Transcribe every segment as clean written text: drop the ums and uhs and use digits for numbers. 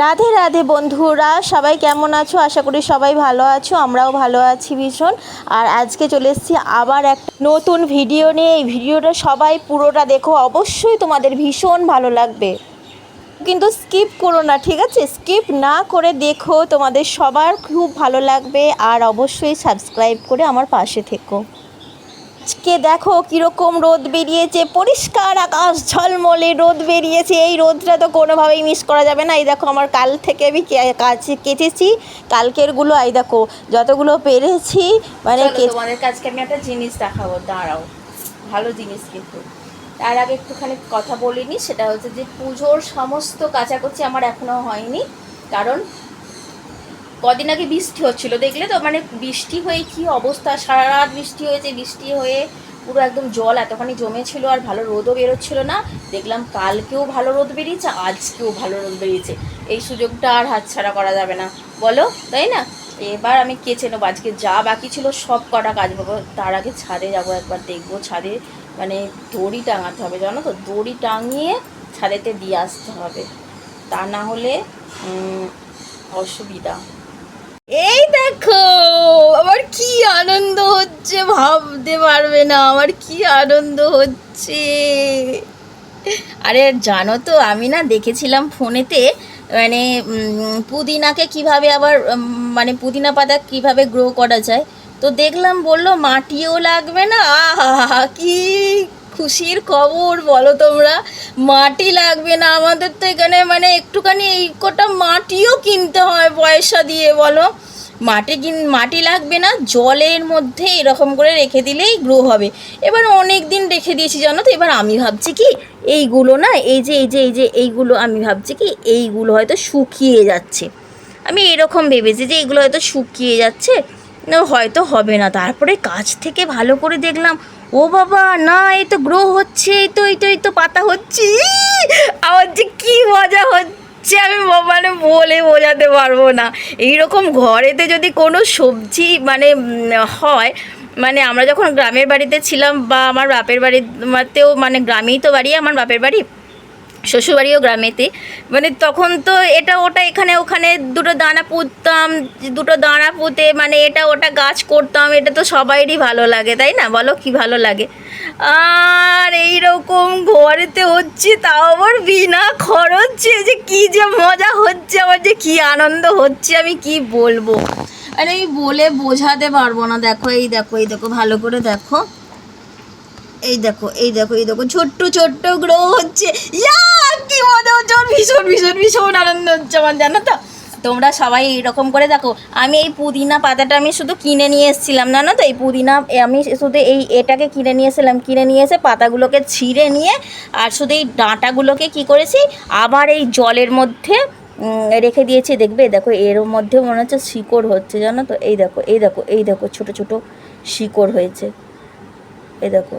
রাধে রাধে বন্ধুরা, সবাই কেমন আছো? আশা করি সবাই ভালো আছো, আমরাও ভালো আছি ভীষণ। আর আজকে চলে এসেছি আবার একটা নতুন ভিডিও নিয়ে। এই ভিডিওটা সবাই পুরোটা দেখো, অবশ্যই তোমাদের ভীষণ ভালো লাগবে, কিন্তু স্কিপ করো না, ঠিক আছে? স্কিপ না করে দেখো, তোমাদের সবার খুব ভালো লাগবে। আর অবশ্যই সাবস্ক্রাইব করে আমার পাশে থেকো। আজকে দেখো কীরকম রোদ বেরিয়েছে, পরিষ্কার আকাশ, ঝলমলে রোদ বেরিয়েছে। এই রোদটা তো কোনোভাবেই মিস করা যাবে না। এই দেখো আমার কাল থেকে আমি কেটেছি কালকেরগুলো। এই দেখো যতগুলো পেরেছি, মানে তোমাদের কাছকে আমি একটা জিনিস দেখাবো, দাঁড়াও। ভালো জিনিস, কিন্তু তার আগে একটুখানি কথা বলিনি। সেটা হচ্ছে যে পুজোর সমস্ত কাচাকুচি আমার এখনও হয়নি, কারণ কদিন আগে বৃষ্টি হচ্ছিলো, দেখলে তো? মানে বৃষ্টি হয়ে কি অবস্থা, সারা রাত বৃষ্টি হয়েছে। বৃষ্টি হয়ে পুরো একদম জল এতখানি জমেছিল, আর ভালো রোদও বেরোচ্ছিলো না। দেখলাম কালকেও ভালো রোদ বেরিয়েছে, আজকেও ভালো রোদ বেরিয়েছে। এই সুযোগটা আর হাতছাড়া করা যাবে না, বলো, তাই না? এবার আমি কেচে নেবো। আজকে যা বাকি ছিল সব কটা কাজ পাবো। তার আগে ছাদে যাবো, একবার দেখবো ছাদে, মানে দড়ি টাঙাতে হবে, জানো তো? দড়ি টাঙিয়ে ছাদেতে দিয়ে আসতে হবে, তা না হলে অসুবিধা। এই দেখো আমার কি আনন্দ হচ্ছে, ভাবতে পারবে না আমার কি আনন্দ হচ্ছে। আরে জানো তো, আমি না দেখেছিলাম ফোনেতে, মানে পুদিনাকে কিভাবে আবার মানে পুদিনা পাতা কিভাবে গ্রো করা যায়। তো দেখলাম বললো মাটিও লাগবে না। আহা, কি খুশির খবর বলো তোমরা! মাটি লাগবে না আমাদের তো এখানে, মানে একটুখানি এই কটা মাটিও কিনতে হয় পয়সা দিয়ে, বলো। মাটি লাগবে না, জলের মধ্যে এরকম করে রেখে দিলেই গ্রো হবে। এবার অনেক দিন রেখে দিয়েছি, জানো তো। এবার আমি ভাবছি কি, এইগুলো না, এই যে এইগুলো, আমি ভাবছি কি এইগুলো হয়তো শুকিয়ে যাচ্ছে। আমি এরকম ভেবেছি যে এইগুলো হয়তো শুকিয়ে যাচ্ছে, হয়তো হবে না। তারপরে কাছ থেকে ভালো করে দেখলাম, ও বাবা না, এই তো গ্রো হচ্ছে, এই তো পাতা হচ্ছে। আমার যে কি মজা হচ্ছে, আমি মানে বলে বোঝাতে পারবো না। এইরকম ঘরেতে যদি কোনো সবজি মানে হয়, মানে আমরা যখন গ্রামের বাড়িতে ছিলাম, বা আমার বাপের বাড়িতেও, মানে গ্রামেই তো বাড়ি, আমার বাপের বাড়ি, শ্বশুরবাড়িও গ্রামেতে, মানে তখন তো এটা ওটা এখানে ওখানে দুটো দানা পুঁততাম, দুটো দানা পুঁতে মানে এটা ওটা গাছ করতাম। এটা তো সবাইরই ভালো লাগে, তাই না? বলো, কি ভালো লাগে। আর এইরকম ঘরেতে হচ্ছে, তাও আবার বিনা খরচে, যে কি যে মজা হচ্ছে, আমার যে কি আনন্দ হচ্ছে, আমি কি বলবো, আরে আমি বলে বোঝাতে পারবো না। দেখো, এই দেখো ভালো করে দেখো, এই দেখো ছোট্ট ছোট্ট গ্রো হচ্ছে। কি মজা হচ্ছে, ভীষণ ভীষণ ভীষণ আনন্দ হচ্ছে আমার, জানো তো। তোমরা সবাই এইরকম করে দেখো। আমি এই পুদিনা পাতাটা আমি শুধু কিনে নিয়ে এসেছিলাম, জানো তো। এই পুদিনা আমি শুধু এটাকে কিনে নিয়ে এসেছিলাম, কিনে নিয়ে এসে পাতাগুলোকে ছিঁড়ে নিয়ে, আর শুধু এই ডাঁটাগুলোকে কি করেছি, আবার এই জলের মধ্যে রেখে দিয়েছি। দেখবে, দেখো এর মধ্যে মনে হচ্ছে শিকড় হচ্ছে, জানো তো। এই দেখো ছোটো ছোটো শিকড় হয়েছে, এই দেখো।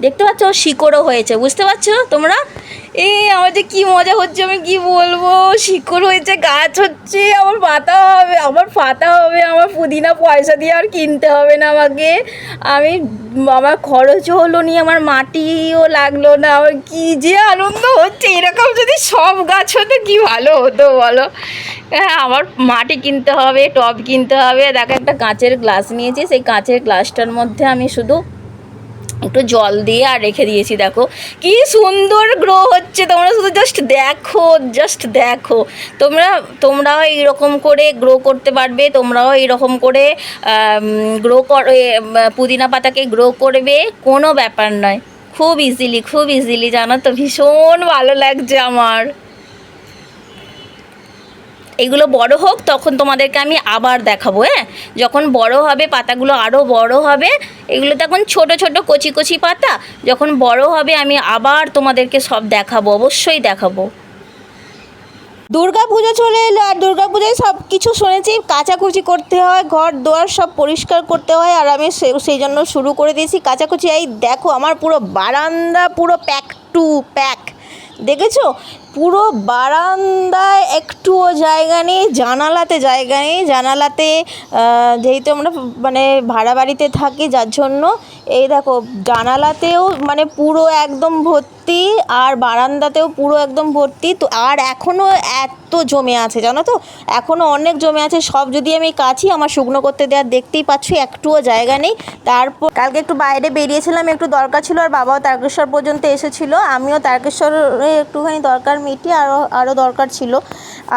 দেখতে পাচ্ছ, শিকড়ও হয়েছে, বুঝতে পারছো তোমরা? আমার যে কী মজা হচ্ছে, আমি কি বলবো। শিকড় হয়েছে, গাছ হচ্ছে, আমার পাতা হবে, আমার পুদিনা পয়সা দিয়ে আর কিনতে হবে না আমাকে। আমার খরচও হলো নি, আমার মাটিও লাগলো না। আমার কী যে আনন্দ হচ্ছে। এরকম যদি সব গাছ হতো কি ভালো হতো, বলো। হ্যাঁ, আমার মাটি কিনতে হবে, টব কিনতে হবে। দেখো একটা কাঁচের গ্লাস নিয়েছি, সেই কাঁচের গ্লাসটার মধ্যে আমি শুধু একটু জল দিয়ে আর রেখে দিয়েছি। দেখো কি সুন্দর গ্রো হচ্ছে, তোমরা শুধু জাস্ট দেখো। তোমরাও এইরকম করে গ্রো করতে পারবে, তোমরাও এইরকম করে পুদিনা পাতাকে গ্রো করবে, কোনো ব্যাপার নয়। খুব ইজিলি, জানো তো। ভীষণ ভালো লাগছে আমার। এগুলো বড় হোক, তখন তোমাদেরকে আমি আবার দেখাবো। হ্যাঁ, যখন বড় হবে, পাতাগুলো আরও বড় হবে। এগুলো তখন ছোট ছোট কচি কচি পাতা, যখন বড় হবে আমি আবার তোমাদেরকে সব দেখাবো, অবশ্যই দেখাবো। দুর্গা পুজো চলে এলো, আর দুর্গা পুজোয় সব কিছু শুনেছি কাচাকুচি করতে হয়, ঘর দুয়ার সব পরিষ্কার করতে হয়। আর আমি সেই জন্য শুরু করে দিয়েছি কাচাকুচি। এই দেখো আমার পুরো বারান্দা পুরো প্যাক টু প্যাক, দেখেছো? পুরো বারান্দায় একটুও জায়গা নেই, জানালাতে জায়গা নেই। জানালাতে যেহেতু আমরা মানে ভাড়া বাড়িতে থাকি, যার জন্য এই দেখো জানালাতেও মানে পুরো একদম ভর্তি, আর বারান্দাতেও পুরো একদম ভর্তি। তো আর এখনও এত জমে আছে জানো তো, এখনও অনেক জমে আছে। সব যদি আমি কাছি, আমার শুকনো করতে দেওয়ার, দেখতেই পাচ্ছি একটুও জায়গা নেই। তারপর কালকে একটু বাইরে বেরিয়েছিলাম, একটু দরকার ছিল, আর বাবাও তারকেশ্বর পর্যন্ত এসেছিলো। আমিও তারকেশ্বরে একটুখানি দরকার মিটি আরও দরকার ছিল।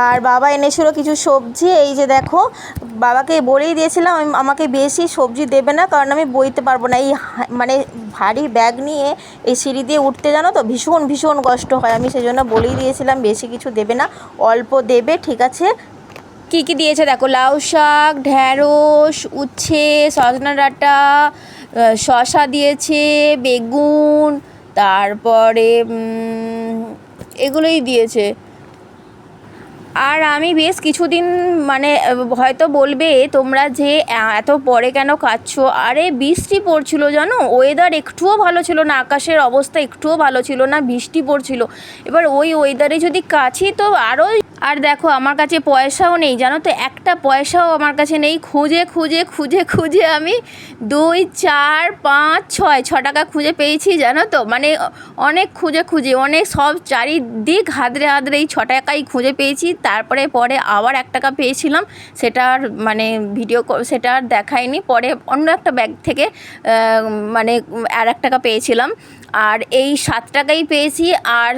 আর বাবা এনেছিল কিছু সবজি। এই যে দেখো, বাবাকে বলেই দিয়েছিলাম আমাকে বেশি সবজি দেবে না, কারণ আমি বইতে পারবো না। এই মানে ভারী ব্যাগ নিয়ে এই সিঁড়ি দিয়ে উঠতে জানো তো ভীষণ ভীষণ কষ্ট হয়। আমি সেই জন্য বলেই দিয়েছিলাম বেশি কিছু দেবে না, অল্প দেবে, ঠিক আছে। কী কী দিয়েছে দেখো, লাউ শাক, ঢ্যাঁড়স, উচ্ছে, সজনা ডাঁটা, শসা দিয়েছে, বেগুন, তারপরে এগুলোই দিয়েছে। আর আমি বেশ কিছুদিন মানে হয়তো বলবে তোমরা যে এত পরে কেন খাচ্ছো, আরে বৃষ্টি পড়ছিল জানো, ওয়েদার একটুও ভালো ছিল না, আকাশের অবস্থা একটুও ভালো ছিল না, বৃষ্টি পড়ছিল। এবার ওই ওয়েদারে যদি কাছি তো আরও। আর দেখো আমার কাছে পয়সাও নেই জানো তো, একটা পয়সাও আমার কাছে নেই। খুঁজে খুঁজে খুঁজে খুঁজে আমি 2, 4, 5, 6 টাকা খুঁজে পেয়েছি জানো তো, মানে অনেক খুঁজে খুঁজে, অনেক সব চারিদিক হাতড়ে হাতড়ে এই 6 টাকাই খুঁজে পেয়েছি। তারপরে পরে আবার 1 টাকা পেয়েছিলাম, সেটা আর মানে সেটা আর দেখায়নি। পরে অন্য একটা ব্যাগ থেকে মানে আর 1 টাকা পেয়েছিলাম, আর এই 7 টাকাই পেয়েছি। আর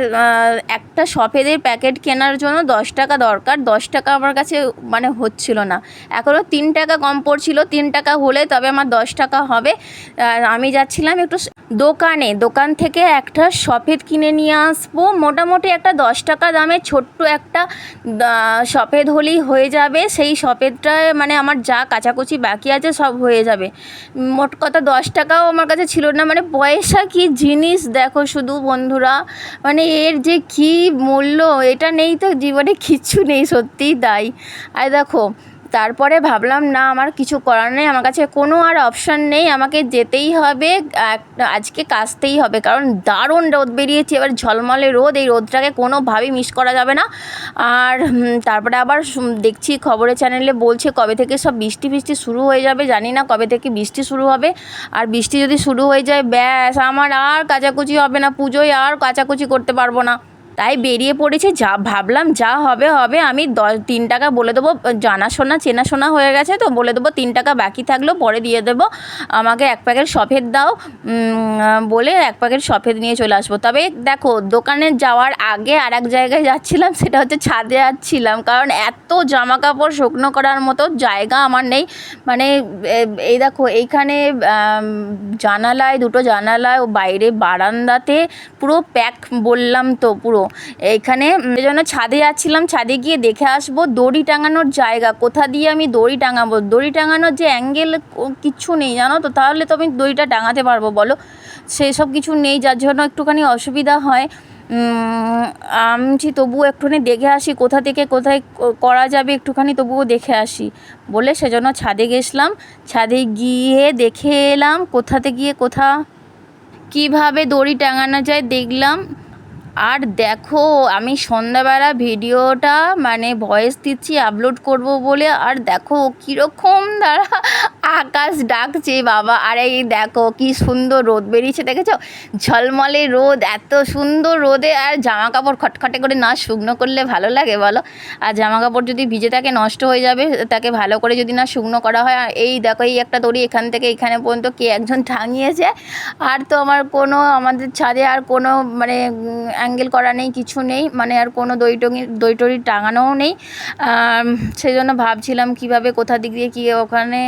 একটা সফেদের প্যাকেট কেনার জন্য 10 টাকা দরকার, 10 টাকা আমার কাছে মানে হচ্ছিল না। এখনও 3 টাকা কম পড়ছিল, 3 টাকা হলে তবে আমার 10 টাকা হবে। আমি যাচ্ছিলাম একটু দোকান থেকে একটা সফেদ কিনে নিয়ে আসবো। মোটামুটি একটা 10 টাকা দামের ছোট্ট একটা সফেদ হলেই হয়ে যাবে। সেই সফেদটায় মানে আমার যা কাচাকুচি বাকি আছে সব হয়ে যাবে। মোট কথা 10 টাকাও আমার কাছে ছিল না। মানে পয়সা কি জিনিস দেখো শুধু বন্ধুরা, মানে এর যে কী মূল্য, এটা নেই তো জীবনে কিচ্ছু নেই, সত্যিই তাই। আর দেখো তারপরে ভাবলাম না, আমার কিছু করার নেই, আমার কাছে কোনো আর অপশান নেই, আমাকে যেতেই হবে, আজকে কাচতেই হবে, কারণ দারুণ রোদ বেরিয়েছে। এবার ঝলমলে রোদ, এই রোদটাকে কোনোভাবেই মিস করা যাবে না। আর তারপরে আবার দেখছি খবরের চ্যানেলে বলছে কবে থেকে সব বৃষ্টি শুরু হয়ে যাবে, জানি না কবে থেকে বৃষ্টি শুরু হবে। আর বৃষ্টি যদি শুরু হয়ে যায় ব্যাস, আমার আর কাচাকুচি হবে না, পুজোয় আর কাচাকুচি করতে পারবো না। তাই বেরিয়ে পড়েছি, যা ভাবলাম যা হবে হবে। আমি 3 টাকা বলে দেবো, জানাশোনা চেনাশোনা হয়ে গেছে তো, বলে দেবো 3 টাকা বাকি থাকলেও পরে দিয়ে দেবো, আমাকে 1 প্যাকেট সফেদ দাও, বলে 1 প্যাকেট সফেদ নিয়ে চলে আসবো। তবে দেখো দোকানে যাওয়ার আগে আর এক জায়গায় যাচ্ছিলাম, সেটা হচ্ছে ছাদে যাচ্ছিলাম, কারণ এত জামা কাপড় শুকনো করার মতো জায়গা আমার নেই। মানে এই দেখো এইখানে জানালায়, 2টো জানালায়, ও বাইরে বারান্দাতে পুরো প্যাক, বললাম তো পুরো। এইখানে এই জন্য ছাদে যাচ্ছিলাম, ছাদে গিয়ে দেখে আসবো দড়ি টাঙানোর জায়গা, কোথা দিয়ে আমি দড়ি টাঙাবো। দড়ি টাঙানোর যে অ্যাঙ্গেল কিচ্ছু নেই জানো তো, তাহলে তো আমি দড়িটা টাঙাতে পারবো বলো, সেই সব কিছু নেই, যার জন্য একটুখানি অসুবিধা হয়। আমি তবুও একটুখানি দেখে আসি কোথা থেকে কোথায় করা যাবে, একটুখানি তবুও দেখে আসি বলে সেজন্য ছাদে গেছিলাম। ছাদে গিয়ে দেখে এলাম কোথাতে গিয়ে কীভাবে দড়ি টাঙানো যায় দেখলাম। আর দেখো আমি সন্ধ্যাবেলা ভিডিওটা মানে ভয়েস দিচ্ছি আপলোড করব বলে, আর দেখো কীরকম দ্বারা আকাশ ডাকছে বাবা। আর এই দেখো কি সুন্দর রোদ বেরিয়েছে, দেখেছো ঝলমলে রোদ, এত সুন্দর রোদে আর জামা কাপড় খটখটে করে না শুকনো করলে ভালো লাগে বলো। আর জামা কাপড় যদি ভিজে থাকে নষ্ট হয়ে যাবে, তাকে ভালো করে যদি না শুকনো করা হয়। এই দেখো এই একটা দড়ি এখান থেকে এখানে পর্যন্ত কে একজন টাঙিয়েছে। আর তো আমাদের ছাদে আর কোনো মানে অ্যাঙ্গেল করা নেই, কিছু নেই, মানে আর কোনো দড়ি টড়ি টাঙানোও নেই। সেই জন্য ভাবছিলাম কীভাবে কোথা দিক দিয়ে কী ওখানে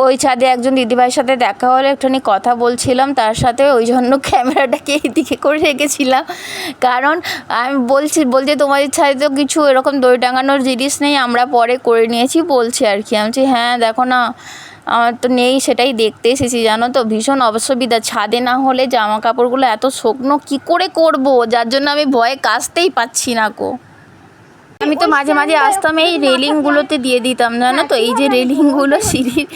ওই ছাদে একজন দিদিভাইয়ের সাথে দেখা হলে একটুখানি কথা বলছিলাম তার সাথে, ওই জন্য ক্যামেরাটাকে এইদিকে করে রেখেছিলাম। কারণ আমি বলছে তোমাদের ছাদে তো কিছু এরকম দড়ি টাঙানোর জিনিস নেই, আমরা পরে করে নিয়েছি বলছে আর কি। আমি বলছি হ্যাঁ দেখো না আমার তো নেই, সেটাই দেখতে এসেছি জানো তো। ভীষণ অসুবিধা, ছাদে না হলে জামা কাপড়গুলো এত শুকনো কী করে করবো, যার জন্য আমি ভয়ে কাচতেই পাচ্ছি না গো। আমি তো মাঝে মাঝে আসতাম, এই রেলিংগুলোতে দিয়ে দিতাম, জানো তো, এই যে রেলিংগুলো সিঁড়ির,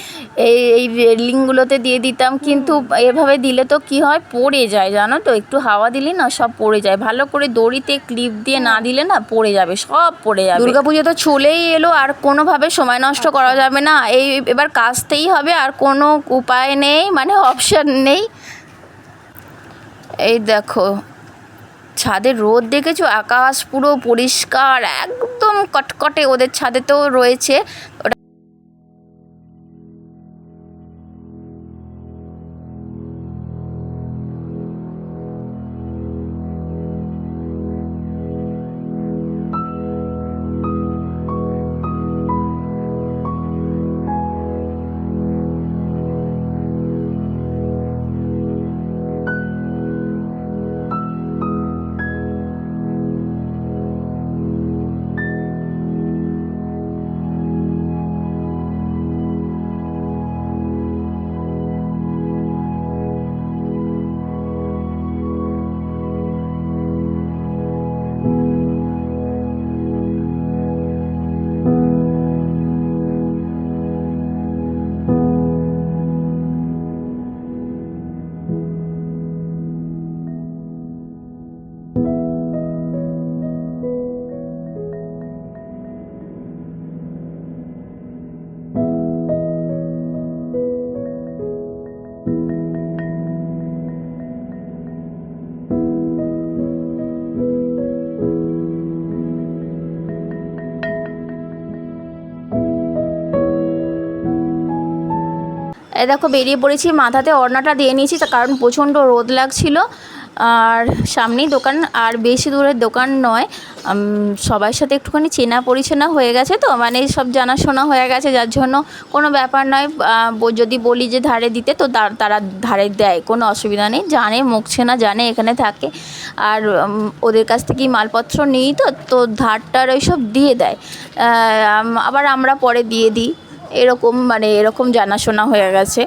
এই রেলিংগুলোতে দিয়ে দিতাম। কিন্তু এভাবে দিলে তো কি হয়, পড়ে যায়, জানো তো, একটু হাওয়া দিলে না সব পড়ে যায়। ভালো করে দড়িতে ক্লিপ দিয়ে না দিলে না পড়ে যাবে, সব পড়ে যাবে। দুর্গাপুজো তো চলেই এলো, আর কোনোভাবে সময় নষ্ট করা যাবে না। এবার কাচতেই হবে, আর কোনো উপায় নেই, মানে অপশান নেই। এই দেখো ছাদের রোদ দেখেছো, আকাশ পুরো পরিষ্কার, একদম কটকটে ওদের ছাদেতেও রয়েছে। ওটা দেখো বেরিয়ে পড়েছি, মাথাতে ওড়নাটা দিয়ে নিয়েছি, তার কারণ প্রচণ্ড রোদ লাগছিল। আর সামনেই দোকান, আর বেশি দূরের দোকান নয়। সবার সাথে একটুখানি চেনা পরিচনা হয়ে গেছে, তো মানে সব জানাশোনা হয়ে গেছে, যার জন্য কোনো ব্যাপার নয়। যদি বলি যে ধারে দিতে, তো তারা ধারে দেয়, কোনো অসুবিধা নেই। জানে মুখ চেনা, জানে এখানে থাকে, আর ওদের কাছ থেকেই মালপত্র নিই, তো ধারটার ওই সব দিয়ে দেয়। আবার আমরা পরে দিয়ে দিই, এরকম মানে এরকম জানাশোনা হয়ে গেছে।